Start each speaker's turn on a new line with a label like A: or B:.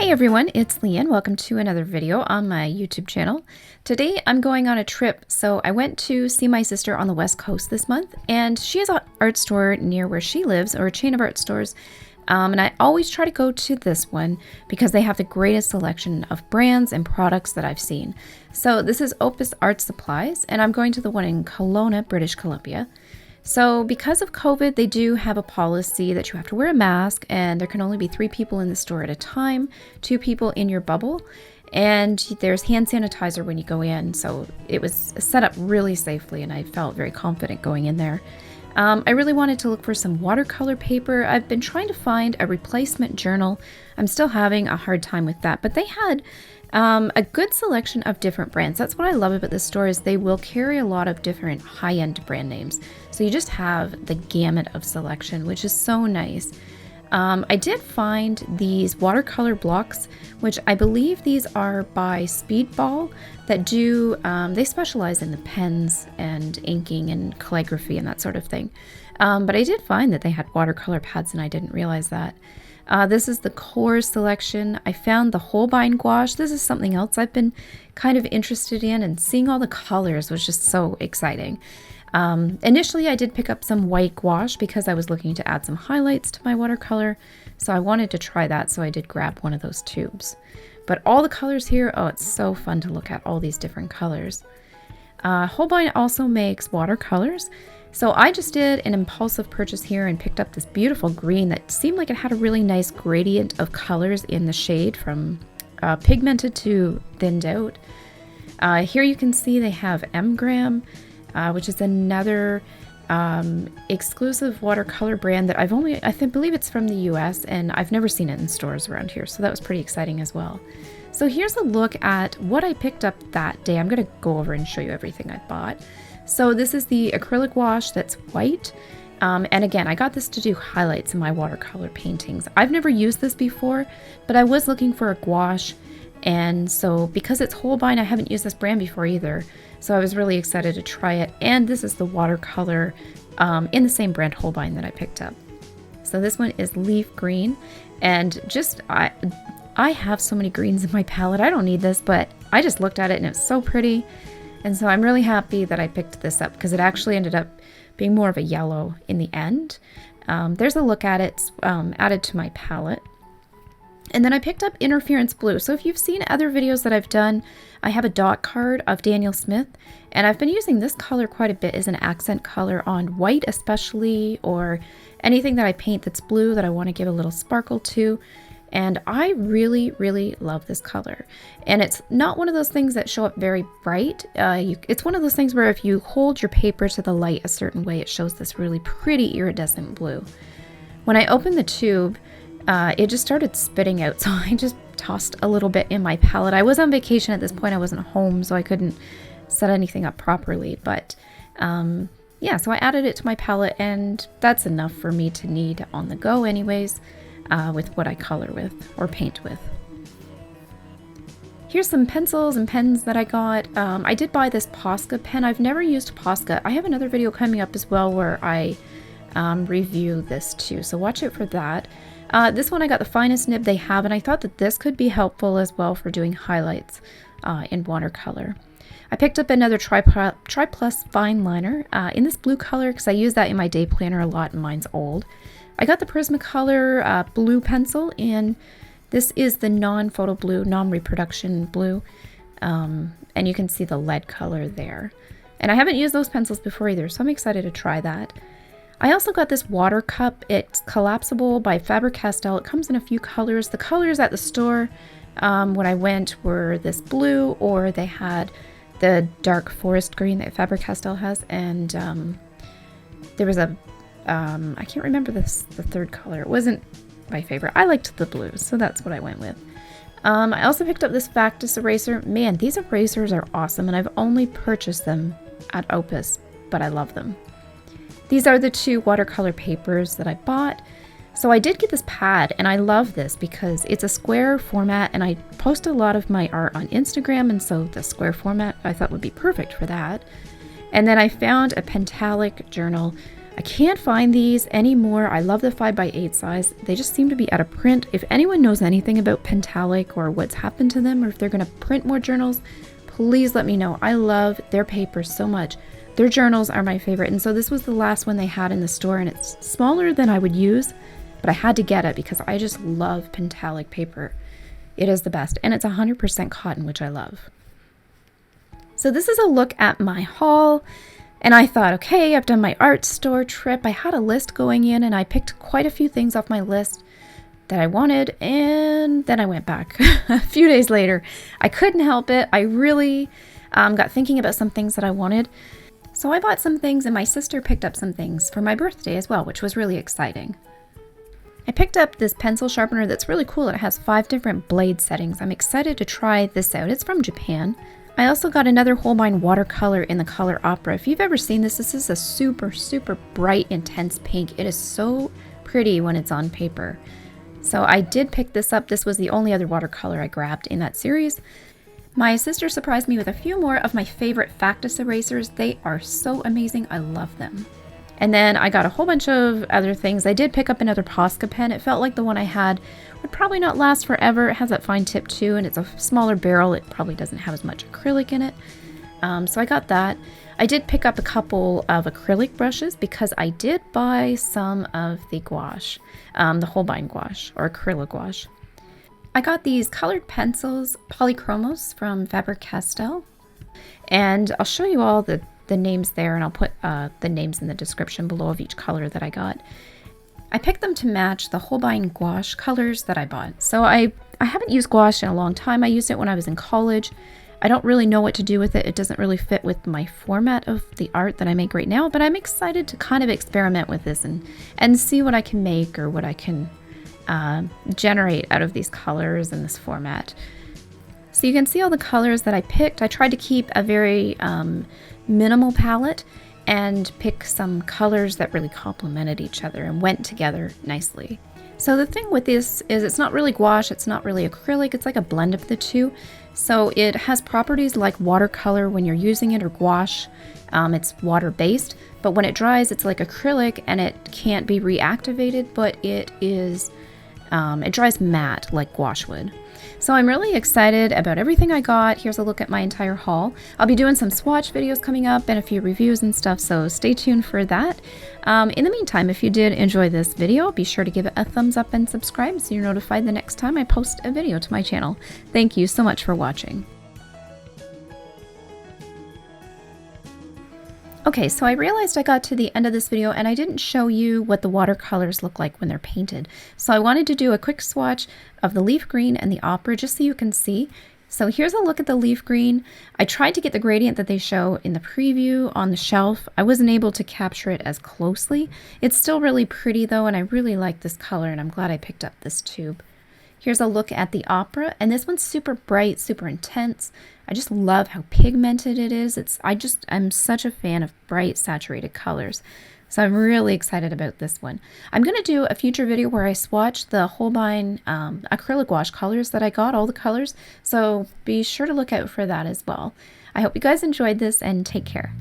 A: Hey everyone, it's Leanne. Welcome to another video on my YouTube channel. Today I'm going on a trip, so I went to see my sister on the West Coast this month, and she has an art store near where she lives, or a chain of art stores, and I always try to go to this one because they have the greatest selection of brands and products that I've seen. So this is Opus Art Supplies, and I'm going to the one in Kelowna, British Columbia. So because of COVID, they do have a policy that you have to wear a mask, and there can only be 3 people in the store at a time, 2 people in your bubble, and there's hand sanitizer when you go in. So it was set up really safely, and I felt very confident going in there. I really wanted to look for some watercolor paper. I've been trying to find a replacement journal. I'm still having a hard time with that, but they had a good selection of different brands. That's what I love about this store, is they will carry a lot of different high-end brand names. So you just have the gamut of selection, which is so nice. I did find these watercolor blocks, which I believe these are by Speedball, that do, they specialize in the pens and inking and calligraphy and that sort of thing. But I did find that they had watercolor pads, and I didn't realize that. This is the core selection. I found the Holbein Gouache. This is something else I've been kind of interested in, and seeing all the colors was just so exciting. Initially, I did pick up some white gouache because I was looking to add some highlights to my watercolor, so I wanted to try that, so I did grab one of those tubes. But all the colors here, oh, it's so fun to look at all these different colors. Holbein also makes watercolors. So I just did an impulsive purchase here and picked up this beautiful green that seemed like it had a really nice gradient of colors in the shade, from pigmented to thinned out. Here you can see they have M-Gram, which is another exclusive watercolor brand that I believe it's from the US, and I've never seen it in stores around here, so that was pretty exciting as well. So here's a look at what I picked up that day. I'm going to go over and show you everything I bought. So this is the acrylic gouache that's white. And again, I got this to do highlights in my watercolor paintings. I've never used this before, but I was looking for a gouache. And so because it's Holbein, I haven't used this brand before either. So I was really excited to try it. And this is the watercolor in the same brand Holbein that I picked up. So this one is leaf green. And just, I have so many greens in my palette. I don't need this, but I just looked at it and it's so pretty. And so I'm really happy that I picked this up, because it actually ended up being more of a yellow in the end. There's a look at it added to my palette. And then I picked up Interference Blue. So if you've seen other videos that I've done, I have a dot card of Daniel Smith, and I've been using this color quite a bit as an accent color on white especially, or anything that I paint that's blue that I want to give a little sparkle to. And I really, really love this color. And it's not one of those things that show up very bright. It's one of those things where if you hold your paper to the light a certain way, it shows this really pretty iridescent blue. When I opened the tube, it just started spitting out, so I just tossed a little bit in my palette. I was on vacation at this point. I wasn't home, so I couldn't set anything up properly. But yeah, so I added it to my palette, and that's enough for me to need on the go anyways. With what I color with or paint with. Here's some pencils and pens that I got. I did buy this Posca pen. I've never used Posca. I have another video coming up as well where I review this too, so watch it for that. This one I got the finest nib they have, and I thought that this could be helpful as well for doing highlights in watercolor. I picked up another Tri Plus fine liner in this blue color because I use that in my day planner a lot and mine's old. I got the Prismacolor blue pencil, and this is the non-photo blue, non-reproduction blue, and you can see the lead color there. And I haven't used those pencils before either, so I'm excited to try that. I also got this water cup. It's collapsible by Faber-Castell. It comes in a few colors. The colors at the store when I went were this blue, or they had the dark forest green that Faber-Castell has, and there was a I can't remember the third color. It wasn't my favorite. I liked the blues, so that's what I went with. I also picked up this Factus eraser. Man, these erasers are awesome, and I've only purchased them at Opus, but I love them. These are the 2 watercolor papers that I bought. So I did get this pad, and I love this because it's a square format, and I post a lot of my art on Instagram, and so the square format I thought would be perfect for that. And then I found a Pentalic journal, I can't find these anymore. I love the 5x8 size. They just seem to be out of print. If anyone knows anything about Pentalic or what's happened to them, or if they're going to print more journals, please let me know. I love their paper so much. Their journals are my favorite. And so this was the last one they had in the store, and it's smaller than I would use, but I had to get it because I just love Pentalic paper. It is the best. And it's 100% cotton, which I love. So this is a look at my haul. And I thought, okay, I've done my art store trip. I had a list going in, and I picked quite a few things off my list that I wanted, and then I went back a few days later. I couldn't help it. I really got thinking about some things that I wanted. So I bought some things, and my sister picked up some things for my birthday as well, which was really exciting. I picked up this pencil sharpener that's really cool. It has 5 different blade settings. I'm excited to try this out. It's from Japan. I also got another Holbein watercolor in the color Opera. If you've ever seen this, this is a super, super bright, intense pink. It is so pretty when it's on paper. So I did pick this up. This was the only other watercolor I grabbed in that series. My sister surprised me with a few more of my favorite Factus erasers. They are so amazing. I love them. And then I got a whole bunch of other things. I did pick up another Posca pen. It felt like the one I had would probably not last forever. It has that fine tip too, and it's a smaller barrel. It probably doesn't have as much acrylic in it. So I got that. I did pick up a couple of acrylic brushes because I did buy some of the gouache, the Holbein Gouache or acryla-gouache. I got these colored pencils, polychromos from Faber-Castell, and I'll show you all the names there, and I'll put the names in the description below of each color that I got. I picked them to match the Holbein Gouache colors that I bought. So I haven't used gouache in a long time. I used it when I was in college. I don't really know what to do with it. It doesn't really fit with my format of the art that I make right now, but I'm excited to kind of experiment with this and see what I can make or what I can generate out of these colors and this format. So you can see all the colors that I picked. I tried to keep a very minimal palette and pick some colors that really complemented each other and went together nicely. So the thing with this is it's not really gouache, it's not really acrylic, it's like a blend of the two. So it has properties like watercolor when you're using it, or gouache. It's water-based, but when it dries, it's like acrylic and it can't be reactivated, but it dries matte like gouache would. So I'm really excited about everything I got. Here's a look at my entire haul. I'll be doing some swatch videos coming up and a few reviews and stuff, so stay tuned for that. In the meantime, if you did enjoy this video, be sure to give it a thumbs up and subscribe so you're notified the next time I post a video to my channel. Thank you so much for watching. Okay, so I realized I got to the end of this video and I didn't show you what the watercolors look like when they're painted. So I wanted to do a quick swatch of the leaf green and the opera just so you can see. So here's a look at the leaf green. I tried to get the gradient that they show in the preview on the shelf. I wasn't able to capture it as closely. It's still really pretty though, and I really like this color, and I'm glad I picked up this tube. Here's a look at the opera, and this one's super bright, super intense. I just love how pigmented it is. I'm such a fan of bright, saturated colors. So I'm really excited about this one. I'm going to do a future video where I swatch the Holbein acrylic gouache colors that I got, all the colors. So be sure to look out for that as well. I hope you guys enjoyed this, and take care.